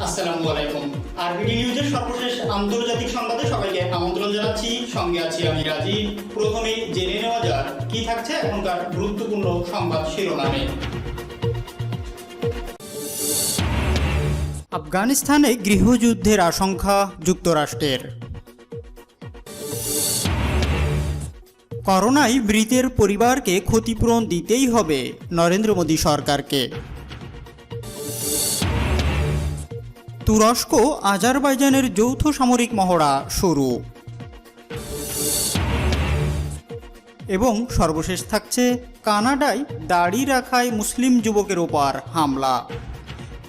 আসসালামু আলাইকুম। আরবিডি নিউজের সর্বশেষ আন্তর্জাতিক সংবাদে সবাইকে আমন্ত্রণ জানাচ্ছি। সঙ্গে আছি আমি রাজীব। প্রথমেই জেনে নেওয়া যাক কি থাকছে এখনকার গুরুত্বপূর্ণ সংবাদ শিরোনামে। আফগানিস্তানে গৃহযুদ্ধের আশঙ্কা যুক্তরাষ্ট্রের। করোনায় মৃতের পরিবারকে ক্ষতিপূরণ দিতেই হবে নরেন্দ্র মোদী সরকারকে। তুরস্ক আজারবাইজানের যৌথ সামরিক মহড়া শুরু। এবং সর্বশেষ থাকছে কানাডায় দাড়ি রাখায় মুসলিম যুবকের ওপর হামলা।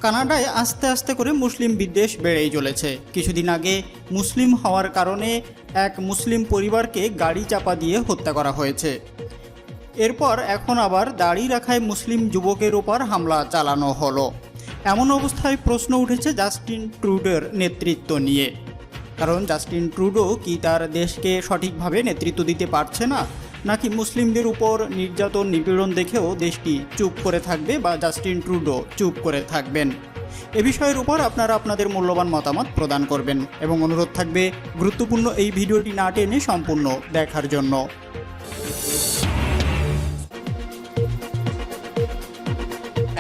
কানাডায় আস্তে আস্তে করে মুসলিম বিদ্বেষ বেড়েই চলেছে। কিছুদিন আগে মুসলিম হওয়ার কারণে এক মুসলিম পরিবারকে গাড়ি চাপা দিয়ে হত্যা করা হয়েছে। এরপর এখন আবার দাড়ি রাখায় মুসলিম যুবকের ওপর হামলা চালানো হলো। এমন অবস্থায় প্রশ্ন উঠেছে জাস্টিন ট্রুডোর নেতৃত্ব নিয়ে। কারণ জাস্টিন ট্রুডো কি তার দেশকে সঠিকভাবে নেতৃত্ব দিতে পারছে না, নাকি মুসলিমদের উপর নির্যাতন নিপীড়ন দেখেও দেশটি চুপ করে থাকবে বা জাস্টিন ট্রুডো চুপ করে থাকবেন? এ বিষয়ের উপর আপনারা আপনাদের মূল্যবান মতামত প্রদান করবেন এবং অনুরোধ থাকবে গুরুত্বপূর্ণ এই ভিডিওটি না টেনে সম্পূর্ণ দেখার জন্য।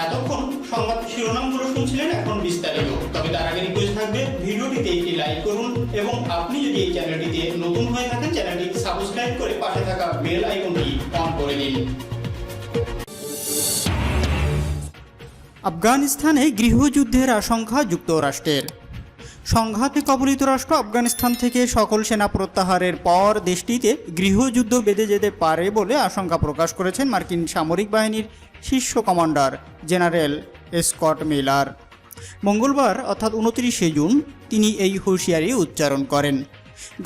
এতক্ষণ সংবাদ শিরোনামগুলো শুনছিলেন, এখন বিস্তারিত। তবে তার আগে রিকোয়েস্ট থাকবে ভিডিওটিতে একটি লাইক করুন এবং আপনি যদি এই চ্যানেলটিতে নতুন হয়ে থাকেন চ্যানেলটি সাবস্ক্রাইব করে পাশে থাকা বেল আইকনটি অন করে দিন। আফগানিস্তানে গৃহযুদ্ধের আশঙ্কা যুক্তরাষ্ট্রের। সংঘাতে কবলিত রাষ্ট্র আফগানিস্তান থেকে সকল সেনা প্রত্যাহারের পর দেশটিতে গৃহযুদ্ধ বেঁধে যেতে পারে বলে আশঙ্কা প্রকাশ করেছেন মার্কিন সামরিক বাহিনীর শীর্ষ কমান্ডার জেনারেল স্কট মিলার। মঙ্গলবার অর্থাৎ 29শে জুন তিনি এই হুঁশিয়ারি উচ্চারণ করেন।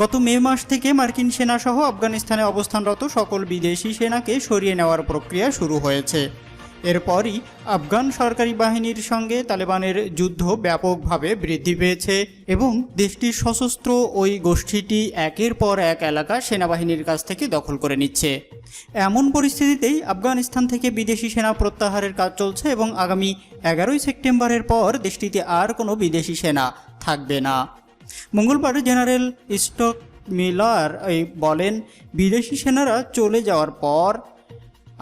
গত মে মাস থেকে মার্কিন সেনাসহ আফগানিস্তানে অবস্থানরত সকল বিদেশি সেনাকে সরিয়ে নেওয়ার প্রক্রিয়া শুরু হয়েছে। এরপরই আফগান সরকারি বাহিনীর সঙ্গে তালেবানের যুদ্ধ ব্যাপকভাবে বৃদ্ধি পেয়েছে এবং দেশটির সশস্ত্র ওই গোষ্ঠীটি একের পর এক এলাকা সেনাবাহিনীর কাছ থেকে দখল করে নিচ্ছে। এমন পরিস্থিতিতেই আফগানিস্তান থেকে বিদেশি সেনা প্রত্যাহারের কাজ চলছে এবং আগামী 11ই সেপ্টেম্বরের পর দেশটিতে আর কোনো বিদেশি সেনা থাকবে না। মঙ্গলবার জেনারেল স্কট মিলার বলেন, বিদেশি সেনারা চলে যাওয়ার পর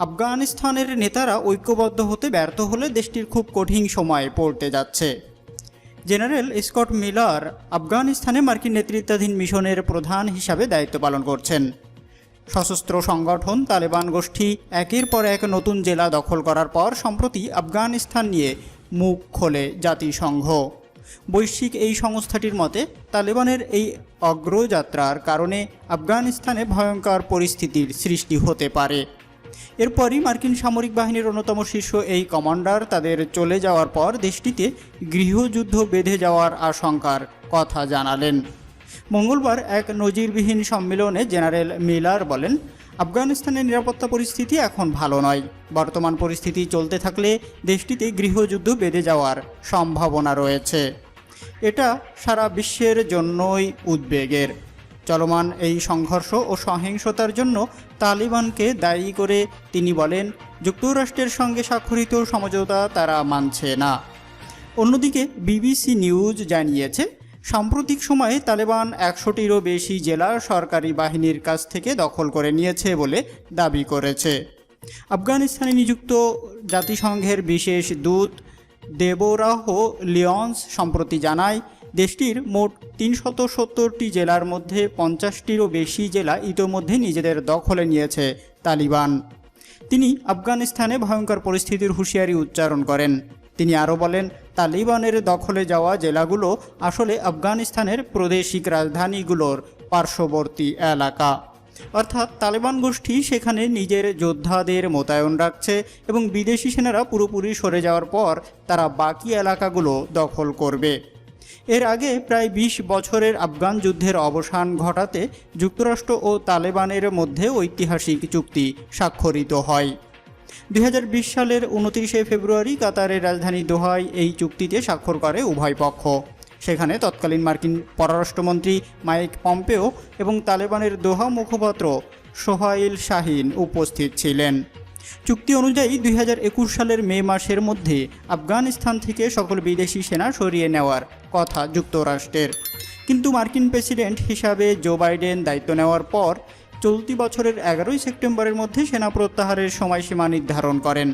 আফগানিস্তানের নেতারা ঐক্যবদ্ধ হতে ব্যর্থ হলে দেশটির খুব কঠিন সময় পড়তে যাচ্ছে। জেনারেল স্কট মিলার আফগানিস্তানে মার্কিন নেতৃত্বাধীন মিশনের প্রধান হিসাবে দায়িত্ব পালন করছেন। সশস্ত্র সংগঠন তালেবান গোষ্ঠী একের পর এক নতুন জেলা দখল করার পর সম্প্রতি আফগানিস্তান নিয়ে মুখ খোলে জাতিসংঘ। বৈশ্বিক এই সংস্থাটির মতে তালেবানের এই অগ্রযাত্রার কারণে আফগানিস্তানে ভয়ঙ্কর পরিস্থিতির সৃষ্টি হতে পারে। এরপরই মার্কিন সামরিক বাহিনীর অন্যতম শীর্ষ এই কমান্ডার তাদের চলে যাওয়ার পর দেশটিতে গৃহযুদ্ধ বেঁধে যাওয়ার আশঙ্কার কথা জানালেন। মঙ্গলবার এক নজিরবিহীন সম্মেলনে জেনারেল মিলার বলেন, আফগানিস্তানের নিরাপত্তা পরিস্থিতি এখন ভালো নয়। বর্তমান পরিস্থিতি চলতে থাকলে দেশটিতে গৃহযুদ্ধ বেঁধে যাওয়ার সম্ভাবনা রয়েছে। এটা সারা বিশ্বের জন্যই উদ্বেগের। চলমান এই সংঘর্ষ ও সহিংসতার জন্য তালিবানকে দায়ী করে তিনি বলেন, যুক্তরাষ্ট্রের সঙ্গে স্বাক্ষরিত সমঝোতা তারা মানছে না। অন্যদিকে বিবিসি নিউজ জানিয়েছে, সাম্প্রতিক সময়ে তালেবান 100টিরও বেশি জেলা সরকারি বাহিনীর কাছ থেকে দখল করে নিয়েছে বলে দাবি করেছে। আফগানিস্তানে নিযুক্ত জাতিসংঘের বিশেষ দূত দেবোরাহ লিওন্স সম্প্রতি জানায়, দেশটির মোট 370টি জেলার মধ্যে 50টিরও বেশি জেলা ইতোমধ্যে নিজেদের দখলে নিয়েছে তালিবান। তিনি আফগানিস্তানে ভয়ঙ্কর পরিস্থিতির হুঁশিয়ারি উচ্চারণ করেন। তিনি আরও বলেন, তালিবানের দখলে যাওয়া জেলাগুলো আসলে আফগানিস্তানের প্রাদেশিক রাজধানীগুলোর পার্শ্ববর্তী এলাকা। অর্থাৎ তালেবান গোষ্ঠী সেখানে নিজের যোদ্ধাদের মোতায়েন রাখছে এবং বিদেশি সেনারা পুরোপুরি সরে যাওয়ার পর তারা বাকি এলাকাগুলো দখল করবে। এর আগে প্রায় 20 বছরের আফগান যুদ্ধের অবসান ঘটাতে যুক্তরাষ্ট্র ও তালেবানের মধ্যে ঐতিহাসিক চুক্তি স্বাক্ষরিত হয়। 2020 সালের 29শে ফেব্রুয়ারি কাতারের রাজধানী দোহায় এই চুক্তিতে স্বাক্ষর করে উভয় পক্ষ। সেখানে তৎকালীন মার্কিন পররাষ্ট্রমন্ত্রী মাইক পম্পেও এবং তালেবানের দোহা মুখপাত্র সোহাইল শাহিন উপস্থিত ছিলেন। চুক্তি অনুযায়ী 2021 সালের মে মাসের মধ্যে আফগানিস্তান থেকে সকল বিদেশি সেনা সরিয়ে নেওয়ার কথা যুক্তরাষ্ট্রের, কিন্তু মার্কিন প্রেসিডেন্ট হিসাবে জো বাইডেন দায়িত্ব নেওয়ার পর চলতি বছরের 11 সেপ্টেম্বরের মধ্যে সেনা প্রত্যাহারের সময়সীমা নির্ধারণ করেন।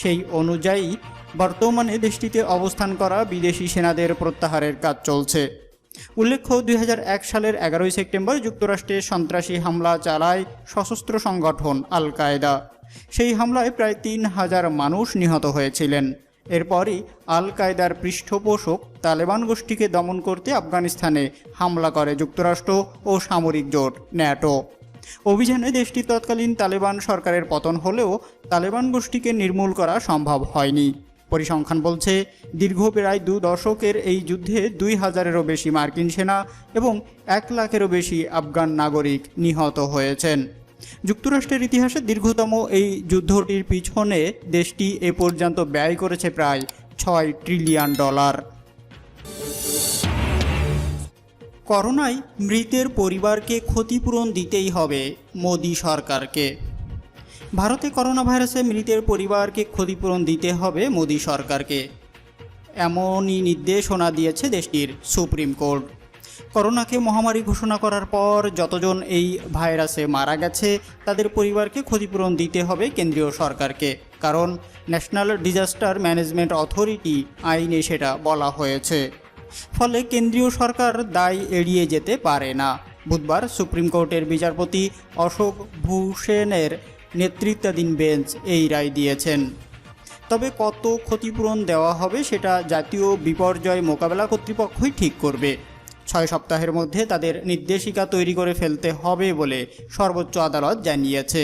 সেই অনুযায়ী বর্তমানে দেশটিতে অবস্থান করা বিদেশি সেনাদের প্রত্যাহারের কাজ চলছে। উল্লেখ্য, 2001 সালের 11 সেপ্টেম্বর যুক্তরাষ্ট্রে সন্ত্রাসী হামলা চালায় সশস্ত্র সংগঠন আল কায়দা। সেই হামলায় প্রায় 3000 মানুষ নিহত হয়েছিলেন। এরপরই আল কায়দার পৃষ্ঠপোষক তালেবান গোষ্ঠীকে দমন করতে আফগানিস্তানে হামলা করে যুক্তরাষ্ট্র ও সামরিক জোট ন্যাটো। অভিযানে দেশটির তৎকালীন তালেবান সরকারের পতন হলেও তালেবান গোষ্ঠীকে নির্মূল করা সম্ভব হয়নি। পরিসংখ্যান বলছে, দীর্ঘ প্রায় 2 দশকের এই যুদ্ধে 2000-এরও বেশি মার্কিন সেনা এবং 1 লাখেরও বেশি আফগান নাগরিক নিহত হয়েছেন। যুক্তরাষ্ট্রের ইতিহাসে দীর্ঘতম এই যুদ্ধটির পিছনে দেশটি এ পর্যন্ত ব্যয় করেছে প্রায় $6 ট্রিলিয়ন। করোনায় মৃতের পরিবারকে ক্ষতিপূরণ দিতেই হবে মোদি সরকারকে। ভারতে করোনা ভাইরাসে মৃতের পরিবারকে ক্ষতিপূরণ দিতে হবে মোদি সরকারকে, এমনই নির্দেশনা দিয়েছে দেশটির সুপ্রিম কোর্ট। করোনাকে মহামারী ঘোষণা করার পর যতজন এই ভাইরাসে মারা গেছে তাদের পরিবারকে ক্ষতিপূরণ দিতে হবে কেন্দ্রীয় সরকারকে, কারণ ন্যাশনাল ডিজাস্টার ম্যানেজমেন্ট অথরিটি আইনে সেটা বলা হয়েছে। ফলে কেন্দ্রীয় সরকার দায় এড়িয়ে যেতে পারে না। বুধবার সুপ্রিম কোর্টের বিচারপতি অশোক ভূষণের নেতৃত্বাধীন বেঞ্চ এই রায় দিয়েছেন। তবে কত ক্ষতিপূরণ দেওয়া হবে সেটা জাতীয় বিপর্যয় মোকাবেলা কর্তৃপক্ষই ঠিক করবে। 6 সপ্তাহের মধ্যে তাদের নির্দেশিকা তৈরি করে ফেলতে হবে বলে সর্বোচ্চ আদালত জানিয়েছে।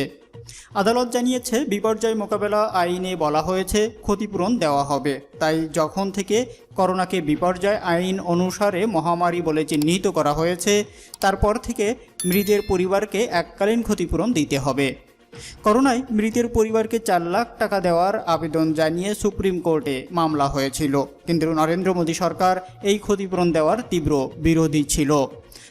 আদালত জানিয়েছে, বিপর্যয় মোকাবেলা আইনে বলা হয়েছে ক্ষতিপূরণ দেওয়া হবে। তাই যখন থেকে করোনাকে বিপর্যয় আইন অনুসারে মহামারী বলে চিহ্নিত করা হয়েছে তারপর থেকে মৃতের পরিবারকে এককালীন ক্ষতিপূরণ দিতে হবে। করোনায় মৃতের পরিবারকে 4 লাখ টাকা দেওয়ার আবেদন জানিয়ে সুপ্রিম কোর্টে মামলা হয়েছিল, কিন্তু নরেন্দ্র মোদী সরকার এই ক্ষতিপূরণ দেওয়ার তীব্র বিরোধী ছিল।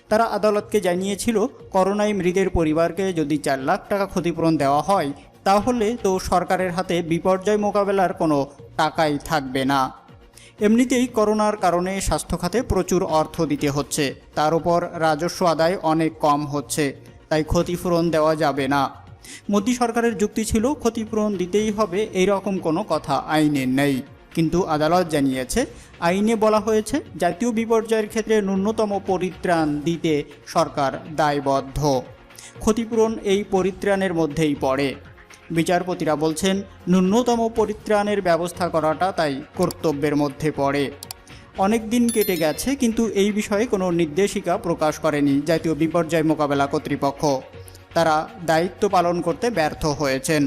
তারা আদালতকে জানিয়েছিল, করোনায় মৃতের পরিবারকে যদি 4 লাখ টাকা ক্ষতিপূরণ দেওয়া হয় তাহলে তো সরকারের হাতে বিপর্যয় মোকাবেলার কোনো টাকাই থাকবে না। এমনিতেই করোনার কারণে স্বাস্থ্য খাতে প্রচুর অর্থ দিতে হচ্ছে, তার উপর রাজস্ব আদায় অনেক কম হচ্ছে, তাই ক্ষতিপূরণ দেওয়া যাবে না। মোদী সরকারের যুক্তি ছিল ক্ষতিপূরণ দিতেই হবে, এই রকম কোনো কথা আইনে নেই। কিন্তু আদালত জানিয়েছে, আইনে বলা হয়েছে জাতীয় বিপর্যয়ের ক্ষেত্রে ন্যূনতম পরিত্রাণ দিতে সরকার দায়বদ্ধ। ক্ষতিপূরণ এই পরিত্রাণের মধ্যেই পড়ে। বিচারপতিরা বলছেন, ন্যূনতম পরিত্রাণের ব্যবস্থা করাটা তাই কর্তব্যের মধ্যে পড়ে। অনেক দিন কেটে গেছে, কিন্তু এই বিষয়ে কোনো নির্দেশিকা প্রকাশ করেনি জাতীয় বিপর্যয় মোকাবেলা কর্তৃপক্ষ। তারা দায়িত্ব পালন করতে ব্যর্থ হয়েছেন।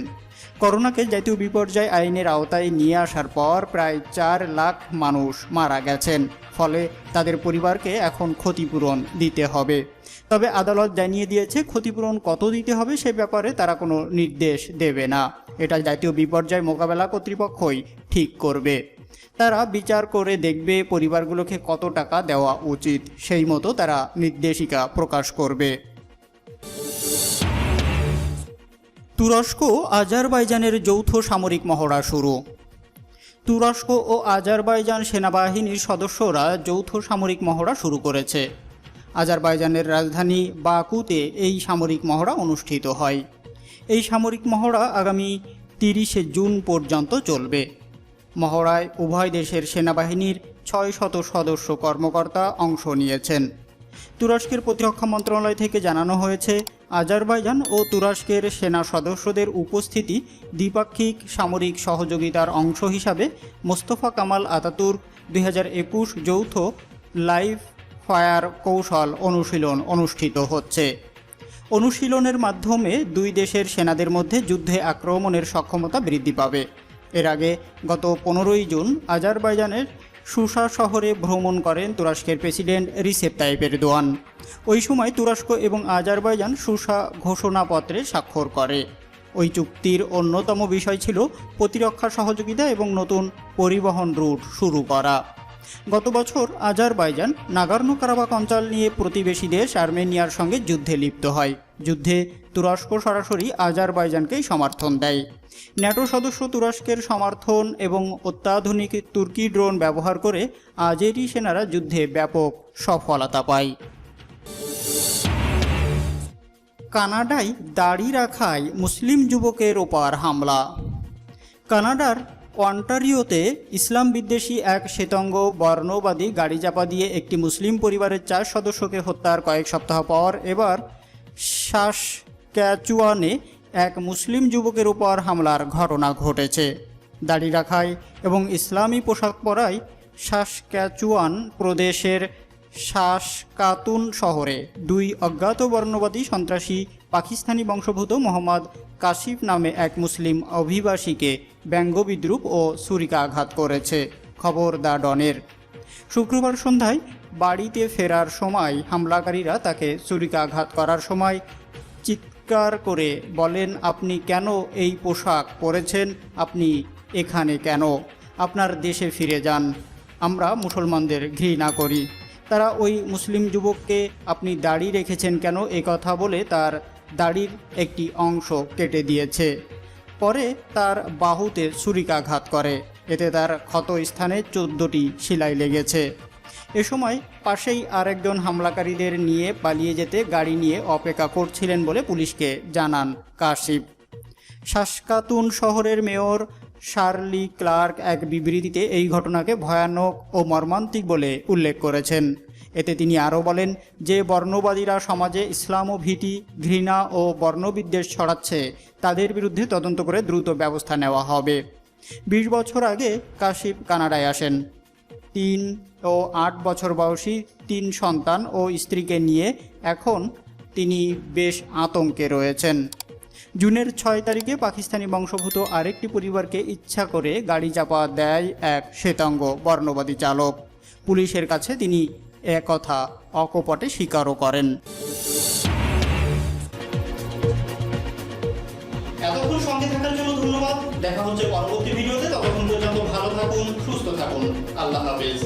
করোনাকে জাতীয় বিপর্যয় আইনের আওতায় নিয়ে আসার পর প্রায় 4 লাখ মানুষ মারা গেছেন। ফলে তাদের পরিবারকে এখন ক্ষতিপূরণ দিতে হবে। তবে আদালত জানিয়ে দিয়েছে, ক্ষতিপূরণ কত দিতে হবে সে ব্যাপারে তারা কোনো নির্দেশ দেবে না। এটা জাতীয় বিপর্যয় মোকাবেলা কর্তৃপক্ষই ঠিক করবে। তারা বিচার করে দেখবে পরিবারগুলোকে কত টাকা দেওয়া উচিত, সেই মতো তারা নির্দেশিকা প্রকাশ করবে। তুরস্ক আজারবাইজানের যৌথ সামরিক মহড়া শুরু। তুরস্ক ও আজারবাইজান সেনাবাহিনীর সদস্যরা যৌথ সামরিক মহড়া শুরু করেছে। আজারবাইজানের রাজধানী বাকুতে এই সামরিক মহড়া অনুষ্ঠিত হয়। এই সামরিক মহড়া আগামী 30 জুন পর্যন্ত চলবে। মহড়ায় উভয় দেশের সেনাবাহিনীর 600 সদস্য কর্মকর্তা অংশ নিয়েছেন। তুরস্কের প্রতিরক্ষা মন্ত্রণালয় থেকে জানানো হয়েছে, আজারবাইজান ও তুরস্কের সেনা সদস্যদের উপস্থিতি দ্বিপাক্ষিক সামরিক সহযোগিতার অংশ হিসাবে মোস্তফা কামাল আতাতুর্ক 2021 যৌথ লাইভ ফায়ার কৌশল অনুশীলন অনুষ্ঠিত হচ্ছে। অনুশীলনের মাধ্যমে দুই দেশের সেনাদের মধ্যে যুদ্ধে আক্রমণের সক্ষমতা বৃদ্ধি পাবে। এর আগে গত 15 জুন আজারবাইজানের সুসা শহরে ভ্রমণ করেন তুরস্কের প্রেসিডেন্ট রিসেপ তাইপ এরদোয়ান। ওই সময় তুরস্ক এবং আজারবাইজান সুসা ঘোষণাপত্রে স্বাক্ষর করে। ওই চুক্তির অন্যতম বিষয় ছিল প্রতিরক্ষা সহযোগিতা এবং নতুন পরিবহন রুট শুরু করা। গত বছর আজারবাইজান নাগর্নো কারাবাখ অঞ্চল নিয়ে প্রতিবেশী দেশ আর্মেনিয়ার সঙ্গে যুদ্ধে লিপ্ত হয়। যুদ্ধে তুরস্ক সরাসরি আজারবাইজানকেই সমর্থন দেয়। ন্যাটো সদস্য তুরস্কের সমর্থন এবং অত্যাধুনিক তুর্কি ড্রোন ব্যবহার করে আজেরি সেনারা যুদ্ধে ব্যাপক সফলতা পায়। কানাডায় দাড়ি রাখায় মুসলিম যুবকের ওপর হামলা। কানাডার অন্টারিওতে ইসলাম বিদ্বেষী এক শ্বেতাঙ্গ বর্ণবাদী গাড়ি চাপা দিয়ে একটি মুসলিম পরিবারের 4 সদস্যকে হত্যার কয়েক সপ্তাহ পর এবার সাসক্যাচুয়ানে এক মুসলিম যুবকের উপর হামলার ঘটনা ঘটেছে। দাড়ি রাখায় এবং ইসলামী পোশাক পরায় সাসক্যাচুয়ান প্রদেশের সাসকাতুন শহরে 2 অজ্ঞাত বর্ণবাদী সন্ত্রাসী পাকিস্তানি বংশোদ্ভূত মোহাম্মদ কাশিফ নামে এক মুসলিম অভিবাসীকে ব্যঙ্গবিদ্রুপ ও ছুরিকাঘাত করেছে। খবর দ্য ডনের। শুক্রবার সন্ধ্যায় বাড়িতে ফেরার সময় হামলাকারীরা তাকে ছুরিকাঘাত করার সময় চিৎকার করে বলেন, আপনি কেন এই পোশাক পরেছেন? আপনি এখানে কেন? আপনার দেশে ফিরে যান। আমরা মুসলমানদের ঘৃণা করি। তারা ওই মুসলিম যুবককে আপনি দাড়ি রেখেছেন কেন এ কথা বলে তার দাড়ির একটি অংশ কেটে দিয়েছে। পরে তার বাহুতে ছুরিকাঘাত করে। এতে তার ক্ষত স্থানে 14টি সেলাই লেগেছে। এ সময় পাশেই আরেকজন হামলাকারীদের নিয়ে পালিয়ে যেতে গাড়ি নিয়ে অপেক্ষা করছিলেন বলে পুলিশকে জানান কাশিফ। সাসকাতুন শহরের মেয়র শার্লি ক্লার্ক এক বিবৃতিতে এই ঘটনাকে ভয়ানক ও মর্মান্তিক বলে উল্লেখ করেছেন। এতে তিনি আরও বলেন যে বর্ণবাদীরা সমাজে ইসলাম ও ভীতি, ঘৃণা ও বর্ণবিদ্বেষ ছড়াচ্ছে তাদের বিরুদ্ধে তদন্ত করে দ্রুত ব্যবস্থা নেওয়া হবে। 20 বছর আগে কাশিফ কানাডায় আসেন। 3 ও 8 বছর বয়সী 3 সন্তান ও স্ত্রীকে নিয়ে এখন তিনি বেশ আতঙ্কে রয়েছেন। জুনের 6 তারিখে পাকিস্তানি বংশোদ্ভূত আরেকটি পরিবারকে ইচ্ছা করে গাড়ি চাপা দেয় এক শ্বেতাঙ্গ বর্ণবাদী চালক। পুলিশের কাছে তিনি একথা অকপটে স্বীকারও করেন। এতক্ষণ সঙ্গে থাকার জন্য ধন্যবাদ। দেখা হচ্ছে পরবর্তী ভিডিওতে। ততক্ষণ পর্যন্ত ভালো থাকুন, সুস্থ থাকুন। আল্লাহ হাফেজ।